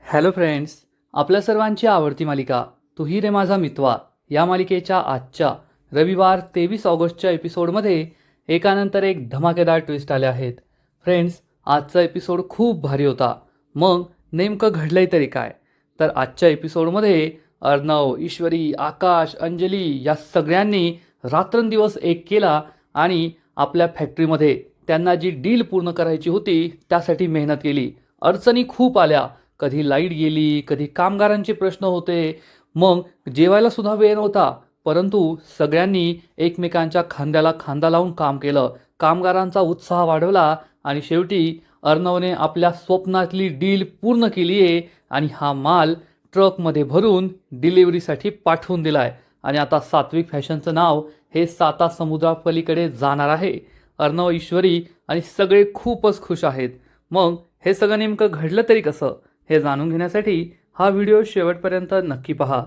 Hello friends, आपल्या सर्वांची आवडती मालिका तू ही रे माझा मितवा या मालिकेच्या आजच्या रविवार 23 ऑगस्टच्या एपिसोडमध्ये एकानंतर एक धमाकेदार ट्विस्ट आले आहेत. फ्रेंड्स, आजचा एपिसोड खूप भारी होता. मग नेमकं घडलंय तरी काय? तर आजच्या एपिसोडमध्ये अर्णव, ईश्वरी, आकाश, अंजली या सगळ्यांनी रात्रंदिवस एक केला आणि आपल्या फॅक्टरीमध्ये त्यांना जी डील पूर्ण करायची होती त्यासाठी मेहनत केली. अडचणी खूप आल्या. कधी लाईट गेली, कधी कामगारांचे प्रश्न होते, मग जेवायला सुद्धा वेळ नव्हता. परंतु सगळ्यांनी एकमेकांच्या खांद्याला खांदा लावून काम केलं. कामगारांचा उत्साह वाढवला आणि शेवटी अर्णवने आपल्या स्वप्नातली डील पूर्ण केली आहे आणि हा माल ट्रकमध्ये भरून डिलिव्हरीसाठी पाठवून दिलाय. आणि आता सात्विक फॅशनचं नाव हे 7 समुद्रापलीकडे जाणार आहे. अर्णव, ईश्वरी आणि सगळे खूपच खुश आहेत. मग हे सगळं नेमकं घडलं तरी कसं हे जाणून घेण्यासाठी हा व्हिडिओ शेवटपर्यंत नक्की पहा.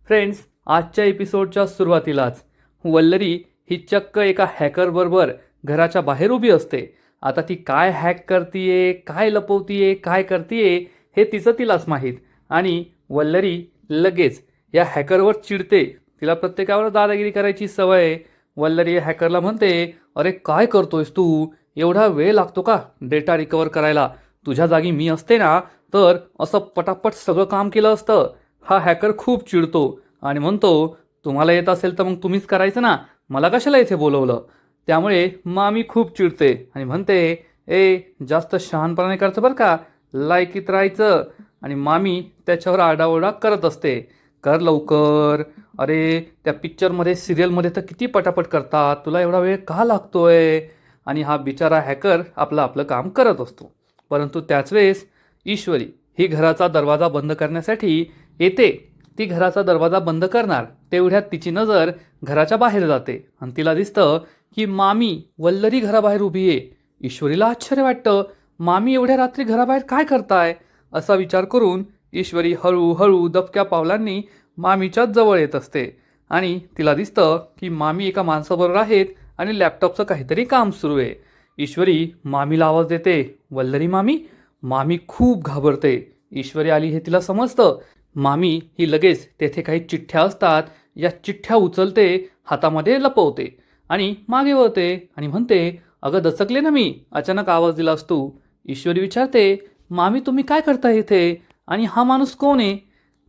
फ्रेंड्स, आजच्या एपिसोडच्या सुरुवातीलाच वल्लरी ही चक्क एका हॅकरबरोबर घराच्या बाहेर उभी असते. आता ती काय हॅक करतीये, काय लपवतीये, काय करतीये हे तिचं तिलाच माहीत. आणि वल्लरी लगेच या हॅकरवर चिडते. तिला प्रत्येकावर दादागिरी करायची सवय आहे. वल्लरी हॅकरला म्हणते, अरे काय करतोयस तू? एवढा वेळ लागतो का डेटा रिकवर करायला? तुझ्या जागी मी असते ना तर असं पटापट सगळं काम केलं असतं. हा हॅकर खूप चिडतो आणि म्हणतो, तुम्हाला येत असेल तर मग तुम्हीच करायचं ना, मला कशाला इथे बोलवलं? त्यामुळे मामी खूप चिडते आणि म्हणते, जास्त शहाणपणा नाही करायचं बरं का, लायकीत राहायचं. आणि मामी त्याच्यावर आरडाओरडा करत असते, कर लवकर. अरे त्या पिक्चरमध्ये सिरियलमध्ये तर किती पटापट करतात, तुला एवढा वेळ का लागतोय? आणि हा बिचारा हॅकर आपलं आपलं काम करत असतो. परंतु त्याच वेळेस ईश्वरी ही घराचा दरवाजा बंद करण्यासाठी येते. ती घराचा दरवाजा बंद करणार तेवढ्यात तिची नजर घराच्या बाहेर जाते आणि तिला दिसतं की मामी वल्लरी घराबाहेर उभी आहे. ईश्वरीला आश्चर्य वाटतं, मामी एवढ्या रात्री घराबाहेर काय करताय? असा विचार करून ईश्वरी हळूहळू दबक्या पावलांनी मामीच्या जवळ येत असते आणि तिला दिसतं की मामी एका माणसाबरोबर आहेत आणि लॅपटॉपचं काहीतरी काम सुरू आहे. ईश्वरी मामीला आवाज देते, वल्लरी मामी. मामी खूप घाबरते. ईश्वरी आली हे तिला समजतं. मामी ही लगेच तेथे काही चिठ्ठ्या असतात या चिठ्ठ्या उचलते, हातामध्ये लपवते आणि मागे वळते आणि म्हणते, अगं दचकले ना मी, अचानक आवाज दिलास तू. ईश्वरी विचारते, मामी तुम्ही काय करताय इथे आणि हा माणूस कोण आहे?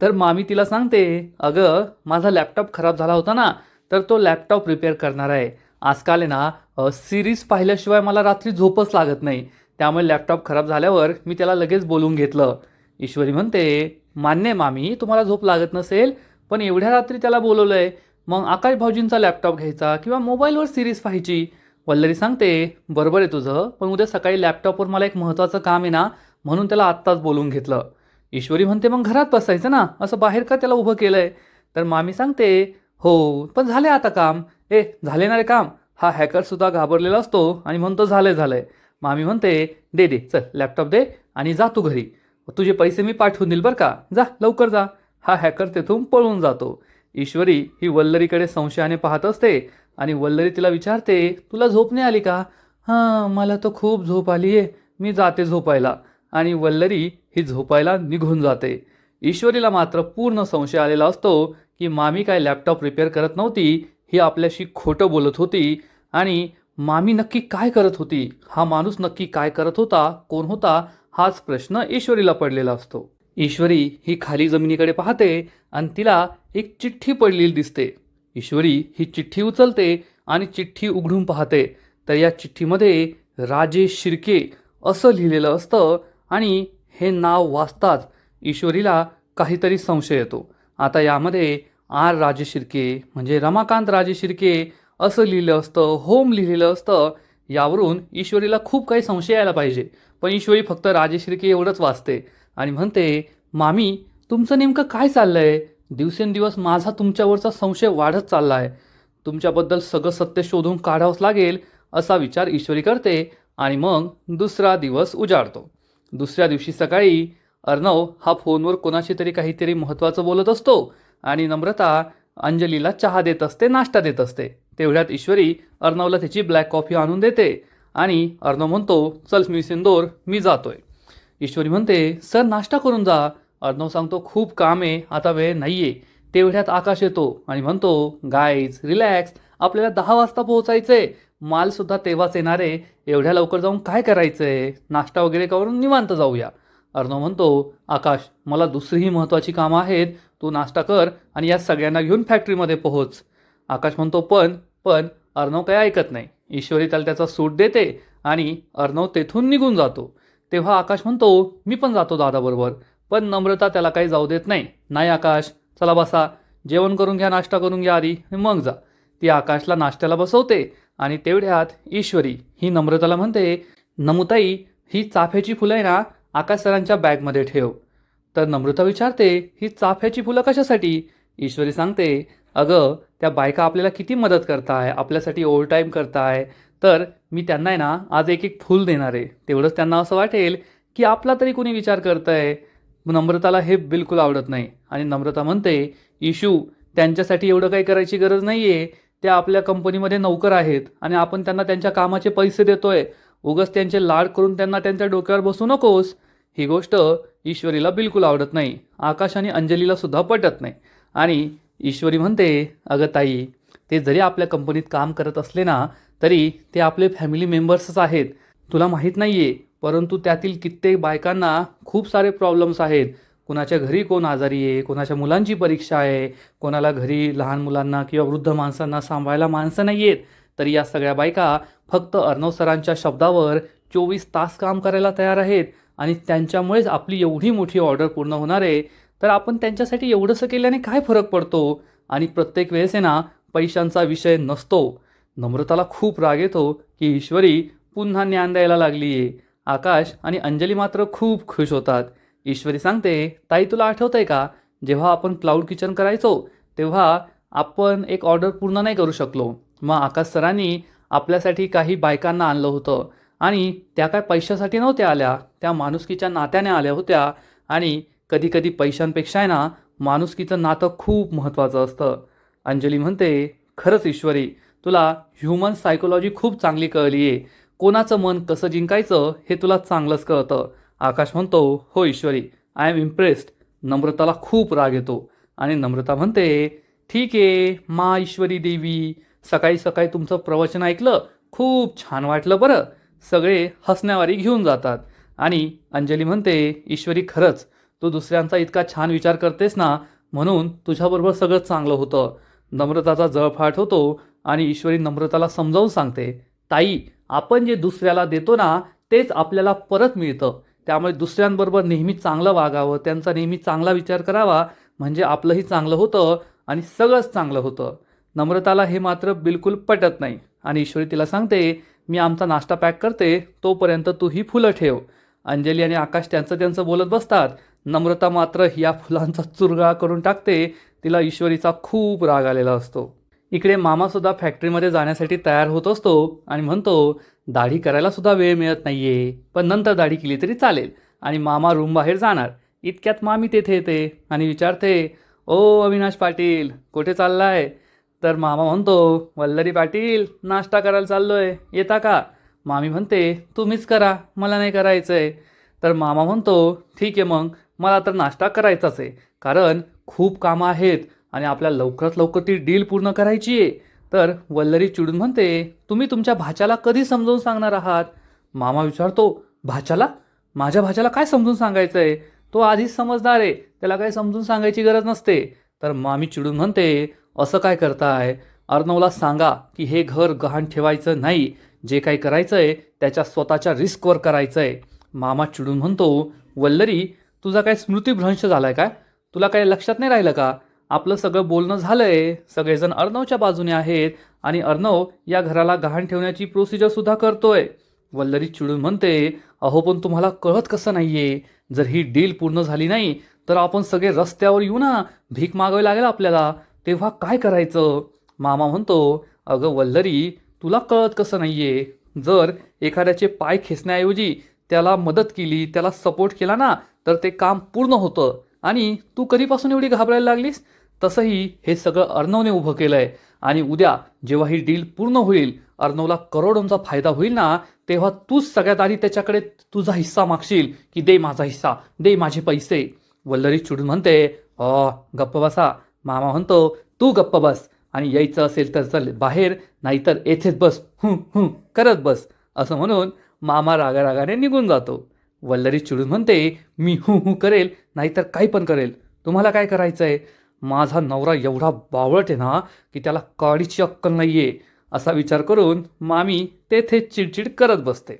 तर मामी तिला सांगते, अगं माझा लॅपटॉप खराब झाला होता ना, तर तो लॅपटॉप रिपेअर करणार आहे. आजकाल आहे ना सिरीज पाहिल्याशिवाय मला रात्री झोपच लागत नाही, त्यामुळे लॅपटॉप खराब झाल्यावर मी त्याला लगेच बोलवून घेतलं. ईश्वरी म्हणते, मान्य मामी तुम्हाला झोप लागत नसेल, पण एवढ्या रात्री त्याला बोलवलंय, मग आकाश भाऊजींचा लॅपटॉप घ्यायचा किंवा मोबाईलवर सिरीज पाहायची. वल्लरी सांगते, बरोबर आहे तुझं, पण उद्या सकाळी लॅपटॉपवर मला एक महत्त्वाचं काम आहे ना, म्हणून त्याला आत्ताच बोलवून घेतलं. ईश्वरी म्हणते, मग घरात बसायचं ना, असं बाहेर का त्याला उभं केलंय? तर मामी सांगते, हो पण झाले आता काम. झाले ना रे काम. हा हॅकरसुद्धा घाबरलेला असतो आणि म्हणतो, झालंय. मामी म्हणते, दे चल लॅपटॉप दे आणि जा तू घरी, तुझे पैसे मी पाठवून देईल बरं का, जा लवकर जा. हा हॅकर तेथून पळून जातो. ईश्वरी ही वल्लरीकडे संशयाने पाहत असते आणि वल्लरी तिला विचारते, तुला झोप नाही आली का? हां मला तर खूप झोप आली आहे, मी जाते झोपायला. आणि वल्लरी ही झोपायला निघून जाते. ईश्वरीला मात्र पूर्ण संशय आलेला असतो की मामी काय लॅपटॉप रिपेअर करत नव्हती, ही आपल्याशी खोटं बोलत होती. आणि मामी नक्की काय करत होती, हा माणूस नक्की काय करत होता, कोण होता, हाच प्रश्न ईश्वरीला पडलेला असतो. ईश्वरी ही खाली जमिनीकडे पाहते आणि तिला एक चिठ्ठी पडलेली दिसते. ईश्वरी ही चिठ्ठी उचलते आणि चिठ्ठी उघडून पाहते, तर या चिठ्ठीमध्ये राजेश शिर्के असं लिहिलेलं असतं. आणि हे नाव वाचताच ईश्वरीला काहीतरी संशय येतो. आता यामध्ये आर राजे शिर्के म्हणजे रमाकांत राजे शिर्के असं लिहिलं असतं, होम लिहिलेलं असतं. यावरून ईश्वरीला खूप काही संशय यायला पाहिजे, पण ईश्वरी फक्त राजे शिर्के एवढंच वाचते आणि म्हणते, मामी तुमचं नेमकं काय चाललंय? दिवसेंदिवस माझा तुमच्यावरचा संशय वाढत चालला आहे. तुमच्याबद्दल सगळं सत्य शोधून काढावंच लागेल असा विचार ईश्वरी करते. आणि मग दुसरा दिवस उजाडतो. दुसऱ्या दिवशी सकाळी अर्णव हा फोनवर कोणाशी तरी काहीतरी महत्त्वाचं बोलत असतो आणि नम्रता अंजलीला चहा देत असते, नाश्ता देत असते. तेवढ्यात ईश्वरी अर्णवला त्याची ब्लॅक कॉफी आणून देते आणि अर्णव म्हणतो, चल मी सिंदूर, मी जातोय. ईश्वरी म्हणते, सर नाश्ता करून जा. अर्णव सांगतो खूप काम आहे, आता वेळ नाही आहे. तेवढ्यात आकाश येतो आणि म्हणतो गाईज रिलॅक्स, आपल्याला 10 वाजता पोहोचायचं आहे. मालसुद्धा तेव्हाच येणार आहे. एवढ्या लवकर जाऊन काय करायचं आहे, नाश्ता वगैरे करून निवांत जाऊया. अर्णव म्हणतो आकाश, मला दुसरीही महत्त्वाची कामं आहेत, तू नाश्ता कर आणि या सगळ्यांना घेऊन फॅक्टरीमध्ये पोहोच. आकाश म्हणतो पण अर्णव काही ऐकत नाही. ईश्वरी त्याला त्याचा सूट देते आणि अर्णव तेथून निघून जातो. तेव्हा आकाश म्हणतो मी पण जातो दादाबरोबर. पण नम्रता त्याला काही जाऊ देत नाही. नाही आकाश, चला बसा, जेवण करून घ्या, नाश्ता करून घ्या आधी, मग जा. ती आकाशला नाश्त्याला बसवते आणि तेवढ्यात ईश्वरी ही नम्रताला म्हणते नमुताई, ही चाफ्याची फुलं आहे ना, आकाश सरांच्या बॅगमध्ये ठेव. तर नम्रता विचारते ही चाफ्याची फुलं कशासाठी? ईश्वरी सांगते अगं, त्या बायका आपल्याला किती मदत करताय, आपल्यासाठी ओव्हरटाईम करताय, तर मी त्यांना आहे ना आज एक एक फूल देणार आहे. तेवढंच त्यांना असं वाटेल की आपला तरी कोणी विचार करतंय. नम्रताला हे बिलकुल आवडत नाही आणि नम्रता म्हणते इशू, त्यांच्यासाठी एवढं काही करायची गरज नाही आहे. त्या आपल्या कंपनीमध्ये नोकर आहेत आणि आपण त्यांना त्यांच्या कामाचे पैसे देतोय. उगाच त्यांचे लाड करून त्यांना त्यांच्या डोक्यावर बसू नकोस. ही गोष्ट ईश्वरीला बिलकुल आवडत नाही. आकाश आणि अंजलीला सुद्धा पटत नाही. आणि ईश्वरी म्हणते अगं ताई, ते जरी आपल्या कंपनीत काम करत असले ना, तरी ते आपले फॅमिली मेंबर्सच आहेत. तुला माहीत नाही आहे, परंतु त्यातील कित्येक बायकांना खूप सारे प्रॉब्लेम्स आहेत. कोणाच्या घरी कोण आजारी आहे, कोणाच्या मुलांची परीक्षा आहे, कोणाला घरी लहान मुलांना किंवा वृद्ध माणसांना सांभाळायला माणसं नाही आहेत. तरी या सगळ्या बायका फक्त अर्णव सरांच्या शब्दावर 24 तास काम करायला तयार आहेत आणि त्यांच्यामुळेच आपली एवढी मोठी ऑर्डर पूर्ण होणार आहे. तर आपण त्यांच्यासाठी एवढंसं केल्याने काय फरक पडतो? आणि प्रत्येक वेळेस आहे ना पैशांचा विषय नसतो. नम्रताला खूप राग येतो की ईश्वरी पुन्हा ज्ञान द्यायला लागली आहे. आकाश आणि अंजली मात्र खूप खुश होतात. ईश्वरी सांगते ताई, तुला आठवतंय का, जेव्हा आपण क्लाउड किचन करायचो तेव्हा आपण एक ऑर्डर पूर्ण नाही करू शकलो. मग आकाश सरांनी आपल्यासाठी काही बायकांना आणलं होतं आणि त्या काय पैशासाठी नव्हत्या आल्या, त्या माणुसकीच्या नात्याने आल्या होत्या. आणि कधीकधी पैशांपेक्षा आहे ना माणुसकीचं नातं खूप महत्त्वाचं असतं. अंजली म्हणते खरंच ईश्वरी, तुला ह्युमन सायकोलॉजी खूप चांगली कळली आहे. कोणाचं मन कसं जिंकायचं हे तुला चांगलंच कळतं. आकाश म्हणतो हो ईश्वरी, आय एम इम्प्रेस्ड. नम्रताला खूप राग येतो आणि नम्रता म्हणते ठीक आहे मा ईश्वरी देवी, सकाळी सकाळी तुमचं प्रवचन ऐकलं, खूप छान वाटलं बरं. सगळे हसण्यावारी घेऊन जातात. आणि अंजली म्हणते ईश्वरी, खरंच तू दुसऱ्यांचा इतका छान विचार करतेस ना, म्हणून तुझ्याबरोबर सगळं चांगलं होतं. नम्रताचा जळफाट होतो आणि ईश्वरी नम्रताला समजावून सांगते ताई, आपण जे दुसऱ्याला देतो ना तेच आपल्याला परत मिळतं. त्यामुळे दुसऱ्यांबरोबर नेहमी चांगलं वागावं, त्यांचा नेहमी चांगला विचार करावा, म्हणजे आपलंही चांगलं होतं आणि सगळंच चांगलं होतं. नम्रताला हे मात्र बिलकुल पटत नाही आणि ईश्वरी तिला सांगते मी आमचा नाश्ता पॅक करते, तोपर्यंत तू ही फुलं ठेव. अंजली आणि आकाश त्यांचं बोलत बसतात. नम्रता मात्र या फुलांचा चुरगळा करून टाकते. तिला ईश्वरीचा खूप राग आलेला असतो. इकडे मामासुद्धा फॅक्टरीमध्ये जाण्यासाठी तयार होत असतो आणि म्हणतो दाढी करायला सुद्धा वेळ मिळत नाहीये, पण नंतर दाढी केली तरी चालेल. आणि मामा रूम बाहेर जाणार. इतक्यात मामी तेथे येते आणि विचारते ओ अविनाश पाटील, कुठे चाललाय? तर मामा म्हणतो वल्लरी पाटील, नाश्ता करायला चाललोय, येता का? मामी म्हणते तुम्हीच करा, मला नाही करायचं आहे. तर मामा म्हणतो ठीक आहे, मग मला तर नाश्ता करायचाच आहे, कारण खूप कामं आहेत आणि आपल्याला लवकरात लवकर ती डील पूर्ण करायची आहे. तर वल्लरी चिडून म्हणते तुम्ही तुमच्या भाच्याला कधी समजावून सांगणार आहात? मामा विचारतो भाच्याला? माझ्या भाच्याला काय समजून सांगायचं आहे? तो आधीच समजदार आहे, त्याला काही समजून सांगायची गरज नसते. तर मामी चिडून म्हणते असं काय करताय? अर्णवला सांगा की हे घर गहाण ठेवायचं नाही, जे काही करायचं आहे त्याच्या स्वतःच्या रिस्कवर करायचं आहे. मामा चिडून म्हणतो वल्लरी, तुझा काय स्मृतिभ्रंश झालाय काय? तुला काही लक्षात नाही राहिलं का? आपलं सगळं बोलणं झालंय, सगळेजण अर्णवच्या बाजूने आहेत आणि अर्णव या घराला गहाण ठेवण्याची प्रोसिजरसुद्धा करतोय. वल्लरी चिडून म्हणते अहो, पण तुम्हाला कळत कसं नाहीये? जर ही डील पूर्ण झाली नाही तर आपण सगळे रस्त्यावर येऊ ना, भीक मागावी लागेल आपल्याला, तेव्हा काय करायचं? मामा म्हणतो अगं वल्लरी, तुला कळत कसं नाहीये? जर एखाद्याचे पाय खेचण्याऐवजी त्याला मदत केली, त्याला सपोर्ट केला ना, तर ते काम पूर्ण होतं. आणि तू कधीपासून एवढी घाबरायला लागलीस? तसंही हे सगळं अर्णवने उभं केलं आहे आणि उद्या जेव्हा ही डील पूर्ण होईल, अर्णवला करोडोंचा फायदा होईल ना, तेव्हा तूच सगळ्यात आधी त्याच्याकडे तुझा हिस्सा मागशील की दे माझा हिस्सा, दे माझे पैसे. वल्लरी चिडून म्हणते, गप्प बसा. मामा म्हणतो, तू गप्प बस आणि यायचं असेल तर चल बाहेर, नाहीतर येथेच बस करत बस. असं म्हणून मामा रागारागाने निघून जातो. वल्लरी चिडून म्हणते, मी करेल, नाहीतर काही पण करेल. तुम्हाला काय करायचं आहे? माझा नवरा एवढा बावळट आहे ना की त्याला काडीची अक्कल नाही आहे. असा विचार करून मामी तेथेच चिडचिड करत बसते.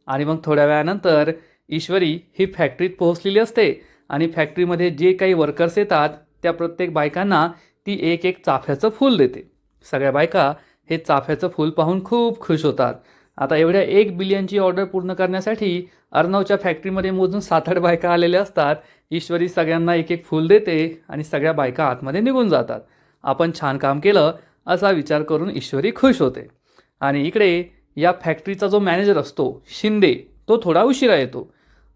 आणि मग थोड्या वेळानंतर ईश्वरी ही फॅक्टरीत पोहोचलेली असते आणि फॅक्टरीमध्ये जे काही वर्कर्स येतात त्या प्रत्येक बायकांना ती एक एक चाफ्याचं फूल देते. सगळ्या बायका हे चाफ्याचं फूल पाहून खूप खुश होतात. आता एवढ्या 1 बिलियनची ऑर्डर पूर्ण करण्यासाठी अर्णवच्या फॅक्टरीमध्ये मोजून 7-8 बायका आलेल्या असतात. ईश्वरी सगळ्यांना एक एक फूल देते आणि सगळ्या बायका आतमध्ये निघून जातात. आपण छान काम केलं असा विचार करून ईश्वरी खुश होते. आणि इकडे या फॅक्टरीचा जो मॅनेजर असतो शिंदे, तो थोडा उशिरा येतो.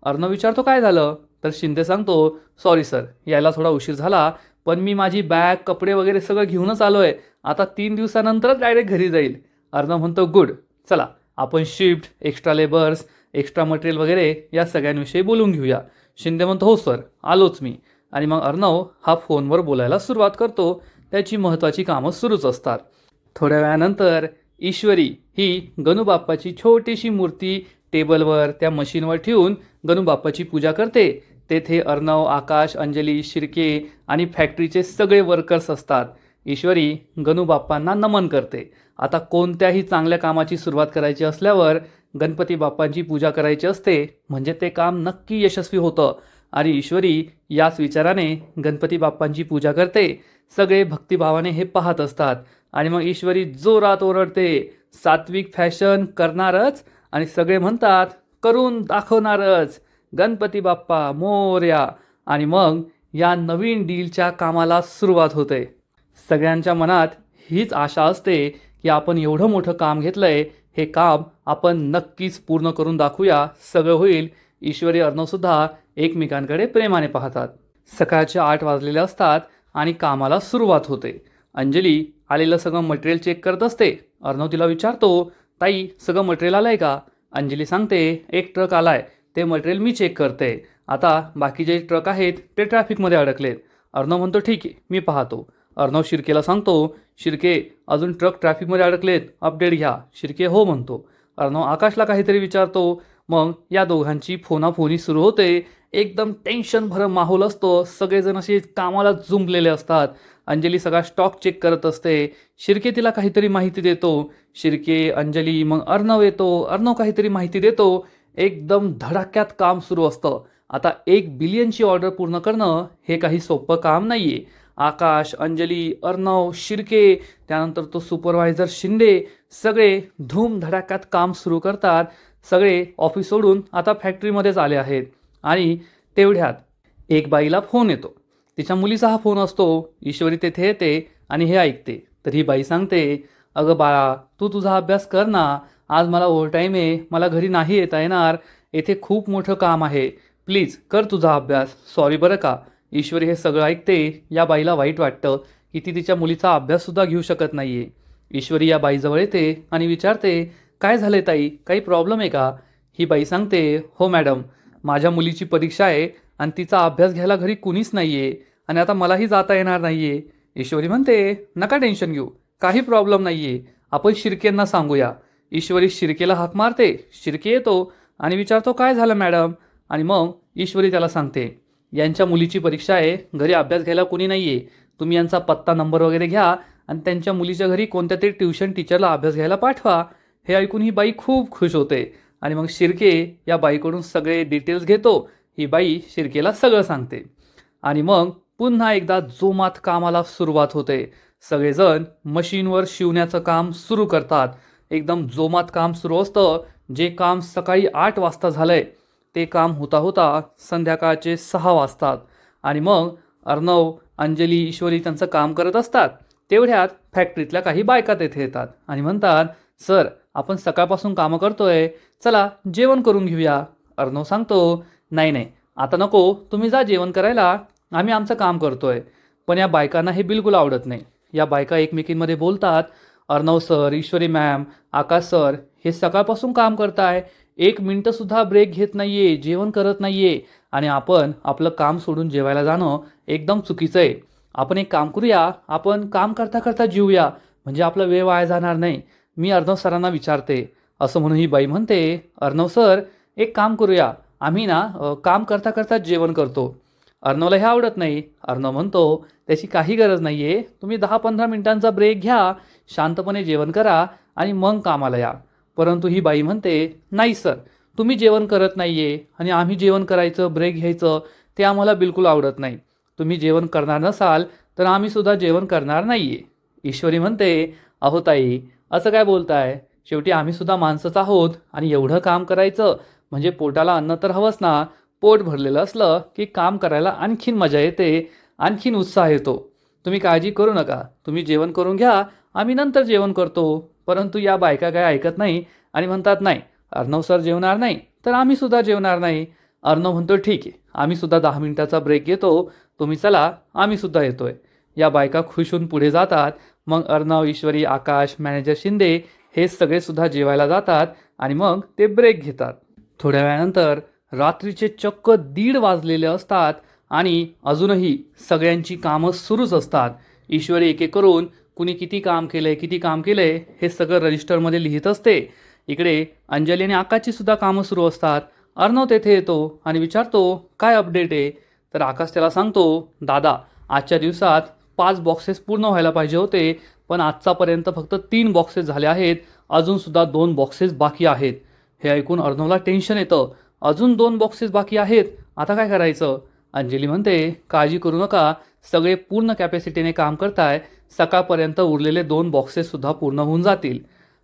अर्णव विचारतो, काय झालं? तर शिंदे सांगतो, सॉरी सर, यायला थोडा उशीर झाला, पण मी माझी बॅग कपडे वगैरे सगळं घेऊनच आलो आहे. आता 3 दिवसानंतरच डायरेक्ट घरी जाईल. अर्णव म्हणतो, गुड, चला आपण shift, extra labours, extra material वगैरे या सगळ्यांविषयी बोलून घेऊया. शिंदे म्हणतो, हो सर, आलोच मी. आणि मग अर्णव हा फोनवर बोलायला सुरुवात करतो. त्याची महत्त्वाची कामं सुरूच असतात. थोड्या वेळानंतर ईश्वरी ही गणूबाप्पाची छोटीशी मूर्ती टेबलवर त्या मशीनवर ठेवून गणूबाप्पाची पूजा करते. तेथे अर्णव, आकाश, अंजली, शिर्के आणि फॅक्टरीचे सगळे वर्कर्स असतात. ईश्वरी गणूबाप्पांना नमन करते. आता कोणत्याही चांगल्या कामाची सुरुवात करायची असल्यावर गणपती बाप्पांची पूजा करायची असते, म्हणजे ते काम नक्की यशस्वी होतं. आणि ईश्वरी याच विचाराने गणपती बाप्पांची पूजा करते. सगळे भक्तिभावाने हे पाहत असतात. आणि मग ईश्वरी जोरात ओरडते, सात्विक फॅशन करणारच, आणि सगळे म्हणतात, करून दाखवणारच, गणपती बाप्पा मोरया. आणि मग या नवीन डीलच्या कामाला सुरुवात होते. सगळ्यांच्या मनात हीच आशा असते की आपण एवढं मोठं काम घेतलंय, हे काम आपण नक्कीच पूर्ण करून दाखवूया, सगळं होईल. ईश्वरी, अर्णवसुद्धा एकमेकांकडे प्रेमाने पाहतात. सकाळचे 8 वाजलेले असतात आणि कामाला सुरुवात होते. अंजली आलेलं सगळं मटेरियल चेक करत असते. अर्णव तिला विचारतो, ताई सगळं मटेरियल आलं आहे का? अंजली सांगते, एक ट्रक आलाय, ते मटेरियल मी चेक करते. आता बाकी जे ट्रक आहेत ते ट्रॅफिकमध्ये अडकलेत. अर्णव म्हणतो, ठीक आहे, मी पाहतो. अर्णव शिर्केला सांगतो, शिर्के अजून ट्रक ट्रॅफिकमध्ये अडकलेत, अपडेट घ्या. शिर्के हो म्हणतो. अर्णव आकाशला काहीतरी विचारतो. मग या दोघांची फोनाफोनी सुरू होते. एकदम टेन्शन भरं माहोल असतो. सगळेजण असे कामाला जुंपलेले असतात. अंजली सगळा स्टॉक चेक करत असते. शिर्के तिला काहीतरी माहिती देतो. शिर्के, अंजली, मग अर्णव येतो. अर्णव काहीतरी माहिती देतो. एकदम धडाक्यात काम सुरू असतं. आता 1 बिलियनची ऑर्डर पूर्ण करणं हे काही सोपं काम नाही आहे. आकाश, अंजली, अर्णव, शिर्के, त्यानंतर तो सुपरवायझर शिंदे, सगळे धूमधडाक्यात काम सुरू करतात. सगळे ऑफिस सोडून आता फॅक्टरीमध्येच आले आहेत. आणि तेवढ्यात एक बाईला फोन येतो. तिच्या मुलीचा हा फोन असतो. ईश्वरी तेथे येते आणि हे ऐकते. तर ही बाई सांगते, अगं बाळा, तू तुझा अभ्यास कर ना, आज मला ओव्हरटाईम आहे, मला घरी नाही येता येणार, येथे खूप मोठं काम आहे, प्लीज कर तुझा अभ्यास, सॉरी बरं का. ईश्वरी हे सगळं ऐकते. या बाईला वाईट वाटतं की ती तिच्या मुलीचा अभ्याससुद्धा घेऊ शकत नाही आहे. ईश्वरी या बाईजवळ येते आणि विचारते, काय झालं ताई, काही प्रॉब्लेम आहे का? ही बाई सांगते, हो मॅडम, माझ्या मुलीची परीक्षा आहे आणि तिचा अभ्यास घ्यायला घरी कुणीच नाही आहे आणि आता मलाही जाता येणार नाही आहे. ईश्वरी म्हणते, नका टेन्शन घेऊ, काही प्रॉब्लेम नाही आहे, आपण शिर्केंना सांगूया. ईश्वरी शिर्केला हाक मारते. शिर्के येतो आणि विचारतो, काय झालं मॅडम? आणि मग ईश्वरी त्याला सांगते, यांच्या मुलीची परीक्षा आहे, घरी अभ्यास घ्यायला कोणी नाही आहे, तुम्ही यांचा पत्ता नंबर वगैरे घ्या आणि त्यांच्या मुलीच्या घरी कोणत्या तरी ट्युशन टीचरला अभ्यास घ्यायला पाठवा. हे ऐकून ही बाई खूप खुश होते. आणि मग शिर्के या बाईकडून सगळे डिटेल्स घेतो. ही बाई शिर्केला सगळं सांगते. आणि मग पुन्हा एकदा जोमात कामाला सुरुवात होते. सगळेजण मशीनवर शिवण्याचं काम सुरू करतात. एकदम जोमात काम सुरू असतं. जे काम सकाळी 8 वाजता झालंय ते काम होता होता संध्याकाळचे 6 वाजतात. आणि मग अर्णव, अंजली, ईश्वरी त्यांचं काम करत असतात. तेवढ्यात फॅक्टरीतल्या काही बायका तेथे येतात आणि म्हणतात, सर, आपण सकाळपासून कामं करतोय, चला जेवण करून घेऊया. अर्णव सांगतो, नाही नाही, आता नको, तुम्ही जा जेवण करायला, आम्ही आमचं काम करतोय. पण या बायकांना हे बिलकुल आवडत नाही. या बायका एकमेकींमध्ये बोलतात, अर्णव सर, ईश्वरी मॅम, आकाश सर, हे सकाळपासून काम करताय, 1 मिनिटंसुद्धा ब्रेक घेत नाही आहे, जेवण करत नाही आहे आणि आपण आपलं काम सोडून जेवायला जाणं एकदम चुकीचं आहे. आपण एक काम करूया, आपण काम करता करता जेवूया, म्हणजे आपला वेळ वाया जाणार नाही. मी अर्णव सरांना विचारते. असं म्हणून ही बाई म्हणते, अर्णव सर एक काम करूया, आम्ही ना काम करता करता जेवण करतो. अर्णवला हे आवडत नाही. अर्णव म्हणतो, त्याची काही गरज नाही आहे, तुम्ही 10-15 मिनिटांचा ब्रेक घ्या, शांतपणे जेवण करा आणि मग कामाला या. परंतु ही बाई म्हणते, नाही सर, तुम्ही जेवण करत नाही आहे आणि आम्ही जेवण करायचं, ब्रेक घ्यायचं ते आम्हाला बिलकुल आवडत नाही. तुम्ही जेवण करणार नसाल तर आम्हीसुद्धा जेवण करणार नाही आहे. ईश्वरी म्हणते, अहो ताई, असं काय बोलताय? शेवटी आम्हीसुद्धा माणसंच आहोत आणि एवढं काम करायचं म्हणजे पोटाला अन्न तर हवंच ना. पोट भरलेलं असलं की काम करायला आणखीन मजा येते, आणखीन उत्साह येतो. तुम्ही काळजी करू नका, तुम्ही जेवण करून घ्या, आम्ही नंतर जेवण करतो. परंतु या बायका काय ऐकत नाही आणि म्हणतात, नाही अर्णव सर जेवणार नाही तर आम्हीसुद्धा जेवणार नाही. अर्णव म्हणतो, ठीक आहे, आम्हीसुद्धा 10 मिनिटाचा ब्रेक घेतो, तुम्ही चला, आम्हीसुद्धा येतोय. या बायका खुश होऊन पुढे जातात. मग अर्णव, ईश्वरी, आकाश, मॅनेजर शिंदे हे सगळेसुद्धा जेवायला जातात आणि मग ते ब्रेक घेतात. थोड्या वेळानंतर रात्रीचे चक्क 1:30 वाजलेले असतात आणि अजूनही सगळ्यांची कामं सुरूच असतात. ईश्वरी एक एक करून कुणी किती काम केलंय हे सगळं रजिस्टरमध्ये लिहित असते. इकडे अंजली आणि आकाशची सुद्धा कामं सुरू असतात. अर्णव तेथे येतो आणि विचारतो, काय अपडेट आहे? तर आकाश त्याला सांगतो, दादा आजच्या दिवसात 5 बॉक्सेस पूर्ण व्हायला पाहिजे होते, पण आजचापर्यंत फक्त 3 बॉक्सेस झाले आहेत, अजूनसुद्धा 2 बॉक्सेस बाकी आहेत. हे ऐकून अर्णवला टेन्शन येतं. अजून 2 बॉक्सेस बाकी आहेत, आता काय करायचं? अंजली म्हणते, काळजी करू नका, सगळे पूर्ण कॅपॅसिटीने काम करताय, सकाळपर्यंत उरलेले 2 बॉक्सेससुद्धा पूर्ण होऊन जातील.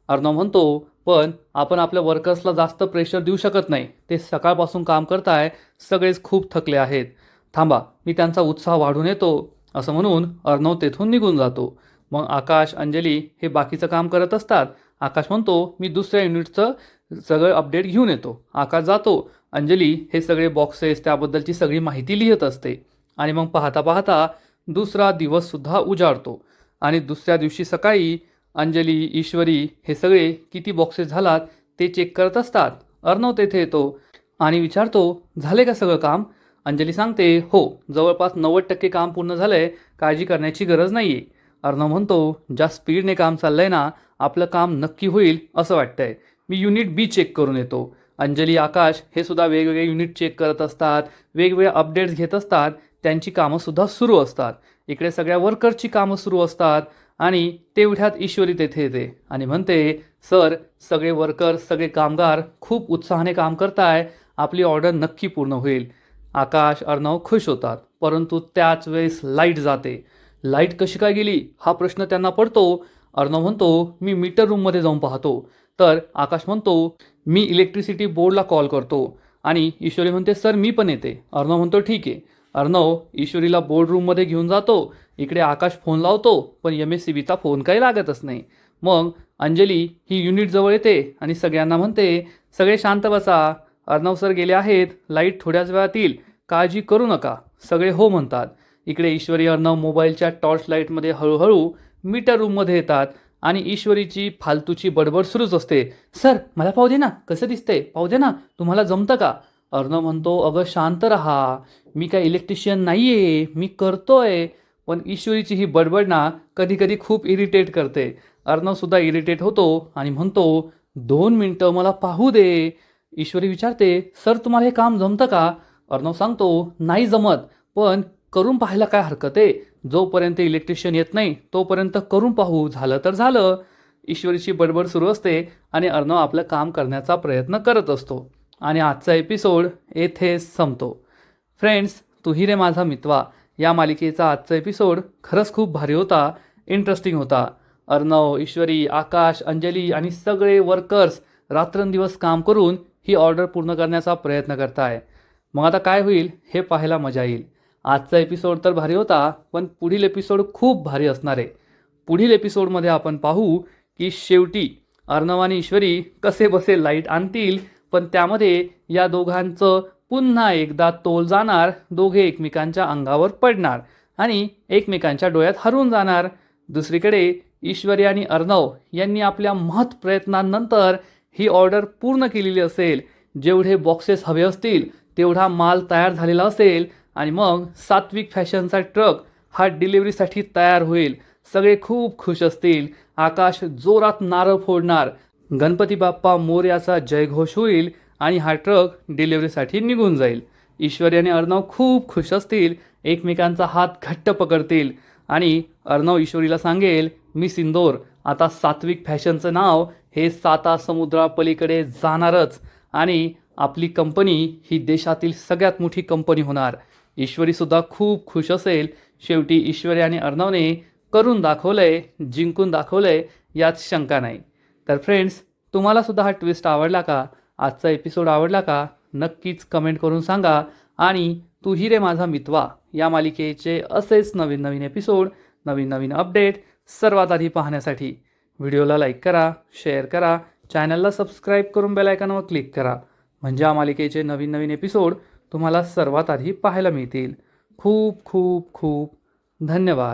अर्णव म्हणतो, पण आपण आपल्या वर्कर्सला जास्त प्रेशर देऊ शकत नाही, ते सकाळपासून काम करताय, सगळेच खूप थकले आहेत, थांबा मी त्यांचा उत्साह वाढून येतो. असं म्हणून अर्णव तेथून निघून जातो. मग आकाश, अंजली हे बाकीचं काम करत असतात. आकाश म्हणतो, मी दुसऱ्या युनिटचं सगळं अपडेट घेऊन येतो. आकाश जातो. अंजली हे सगळे बॉक्सेस त्याबद्दलची सगळी माहिती लिहित असते आणि मग पाहता पाहता दुसरा दिवससुद्धा उजाडतो आणि दुसऱ्या दिवशी सकाळी अंजली, ईश्वरी हे सगळे किती बॉक्सेस झालात ते चेक करत असतात. अर्णव तेथे येतो आणि विचारतो, झाले का सगळं काम? अंजली सांगते, हो, जवळपास 90% काम पूर्ण झालंय, काळजी करण्याची गरज नाही आहे. अर्णव म्हणतो, ज्या स्पीडने काम चाललंय ना, आपलं काम नक्की होईल असं वाटतंय. मी युनिट बी चेक करून येतो. अंजली, आकाश हे सुद्धा वेगवेगळे युनिट चेक करत असतात, वेगवेगळे अपडेट्स घेत असतात, त्यांची कामंसुद्धा सुरू असतात. इकडे सगळ्या वर्कर्सची कामं सुरू असतात आणि तेवढ्यात ईश्वरी तेथे येते आणि म्हणते, सर सगळे वर्कर्स, सगळे कामगार खूप उत्साहाने काम करताय, आपली ऑर्डर नक्की पूर्ण होईल. आकाश, अर्णव खुश होतात, परंतु त्याच वेळेस लाईट जाते. लाईट कशी काय गेली हा प्रश्न त्यांना पडतो. अर्णव म्हणतो, मी मीटर रूममध्ये जाऊन पाहतो. तर आकाश म्हणतो, मी इलेक्ट्रिसिटी बोर्डला कॉल करतो आणि ईश्वरी म्हणते, सर मी पण येते. अर्णव म्हणतो, ठीक आहे. अर्णव ईश्वरीला बोर्ड रूममध्ये घेऊन जातो. इकडे आकाश फोन लावतो, पण MSCBचा फोन काही लागतच नाही. मग अंजली ही युनिट जवळ येते आणि सगळ्यांना म्हणते, सगळे शांत बसा, अर्णव सर गेले आहेत, लाईट थोड्याच वेळात येईल, काळजी करू नका. सगळे हो म्हणतात. इकडे ईश्वरी, अर्णव मोबाईलच्या टॉर्च लाईटमध्ये हळूहळू मीटर रूममध्ये येतात आणि ईश्वरीची फालतूची बडबड सुरूच असते. सर मला पाहू दे ना, कसं दिसतंय, पाहू दे ना, तुम्हाला जमतं का? अर्णव म्हणतो, अगं शांत रहा, मी काय इलेक्ट्रिशियन नाही आहे, मी करतोय. पण ईश्वरीची ही बडबड ना कधी कधी खूप इरिटेट करते. अर्णवसुद्धा इरिटेट होतो आणि म्हणतो, 2 मिनटं मला पाहू दे. ईश्वरी विचारते, सर तुम्हाला हे काम जमतं का? अर्णव सांगतो, नाही जमत, पण करून पाहायला काय हरकत आहे, जोपर्यंत इलेक्ट्रिशियन येत नाही तोपर्यंत करून पाहू, झालं तर झालं. ईश्वरीची बडबड सुरू असते आणि अर्णव आपलं काम करण्याचा प्रयत्न करत असतो आणि आजचा एपिसोड येथे संपतो. फ्रेंड्स, तूही रे माझा मितवा या मालिकेचा आजचा एपिसोड खरंच खूप भारी होता, इंटरेस्टिंग होता. अर्णव, ईश्वरी, आकाश, अंजली आणि सगळे वर्कर्स रात्रंदिवस काम करून ही ऑर्डर पूर्ण करण्याचा प्रयत्न करताय. मग आता काय होईल हे पाहायला मजा येईल. आजचा एपिसोड तर भारी होता, पण पुढील एपिसोड खूप भारी असणार आहे. पुढील एपिसोडमध्ये आपण पाहू की शेवटी अर्णव आणि ईश्वरी कसे बसे लाईट आणतील, पण त्यामध्ये या दोघांचं पुन्हा एकदा तोल जाणार, दोघे एकमेकांच्या अंगावर पडणार आणि एकमेकांच्या डोळ्यात हरवून जाणार. दुसरीकडे ईश्वरी आणि अर्णव यांनी आपल्या महत् प्रयत्नांनंतर ही ऑर्डर पूर्ण केलेली असेल, जेवढे बॉक्सेस हवे असतील तेवढा माल तयार झालेला असेल आणि मग सात्विक फॅशनचा ट्रक हा डिलिव्हरीसाठी तयार होईल. सगळे खूप खुश असतील. आकाश जोरात नारळ फोडणार, गणपती बाप्पा मोरयाचा जयघोष होईल आणि हा ट्रक डिलिव्हरीसाठी निघून जाईल. ईश्वरी आणि अर्णव खूप खुश असतील, एकमेकांचा हात घट्ट पकडतील आणि अर्णव ईश्वरीला सांगेल, मी सिंदोर, आता सात्विक फॅशनचं नाव हे 7 समुद्रापलीकडे जाणारच आणि आपली कंपनी ही देशातील सगळ्यात मोठी कंपनी होणार. ईश्वरीसुद्धा खूप खुश असेल. शेवटी ईश्वरी आणि अर्णवने करून दाखवलंय, जिंकून दाखवलंय, यात शंका नाही. तर फ्रेंड्स, तुम्हालासुद्धा हा ट्विस्ट आवडला का? आजचा एपिसोड आवडला का? नक्कीच कमेंट करून सांगा. आणि तू ही रे माझा मितवा या मालिकेचे असेच नवीन नवीन एपिसोड, नवीन नवीन अपडेट सर्वात आधी पाहण्यासाठी व्हिडिओला लाईक करा, शेअर करा, चॅनलला सबस्क्राईब करून बेल आयकॉनवर क्लिक करा. म्हणजे या मालिकेचे नवीन नवीन एपिसोड तुम्हाला सर्वात आधी पाहायला मिळतील. खूप खूप खूप धन्यवाद.